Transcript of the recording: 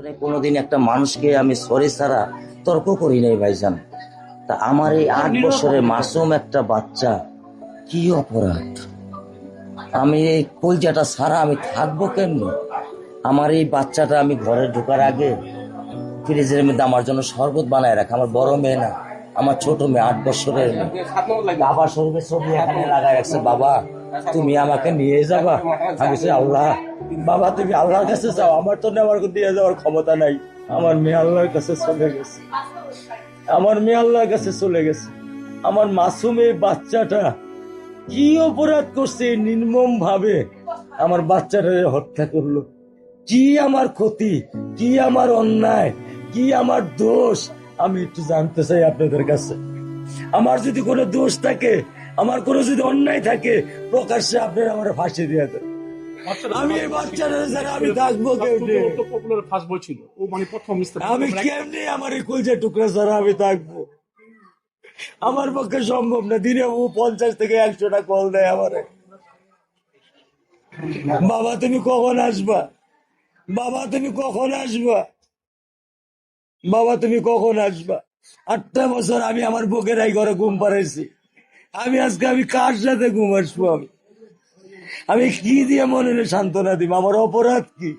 জীবনে কোনোদিন একটা মানুষকে আমি সরি ছাড়া তর্ক করি নাই ভাইজান। তা আমার এই 8 বছরের মাসুম একটা বাচ্চা কি অপরাধ? আমি এই কলজাটা ছাড়া আমি থাকবো কেমনি? আমার এই বাচ্চাটা আমি ঘরে ঢোকার আগে ফ্রিজের মধ্যে আমার জন্য শরবত বানায় রাখে। আমার বড় মেয়ে না, আমার ছোট মেয়ে 8 বছরের মেয়ে। বাবা শরীফের ছবি এখানে লাগায় রাখছে, বাবা তুমি আমাকে নিয়ে যাবা। আমি বলছি, আল্লাহ বাবা তুমি আল্লাহর কাছে যাও, আমার তো নেওয়ার দিয়ে যাওয়ার ক্ষমতা নাই। আমার মেয়ে আল্লাহর কাছে চলে গেছে, আমার মেয়ে আল্লাহর কাছে চলে গেছে। আমার মাসুম এই বাচ্চাটা কি অপরাধ করছে নির্মম ভাবে আমার বাচ্চাটা হত্যা করলো? কি আমার ক্ষতি, কি আমার অন্যায়, কি আমার দোষ? আমি একটু জানতে চাই আপনাদের কাছে। আমার যদি কোনো দোষ থাকে, আমার কোনো যদি অন্যায় থাকে, প্রকাশ্যে আপনারা আমার ফাঁসি দিয়ে দেন। আমি এই বাচ্চাটা ছাড়া আমি থাকবো কেমনে? আমি কেমনি আমার এই কলজা টুকরা ছাড়া আমি থাকবো? আমার পক্ষে সম্ভব না। দিনে ও 50 থেকে 100টা কল দেয় আমারে, বাবা তুমি কখন আসবা, বাবা তুমি কখন আসবা, বাবা তুমি কখন আসবা। 8টা বছর আমি আমার বুকেরাই ঘরে ঘুম পাড়াইছি। আমি আজকে আমি কার সাথে ঘুম আসবো? আমি কি দিয়ে মনে সান্ত্বনা দিব? আমার অপরাধ কি?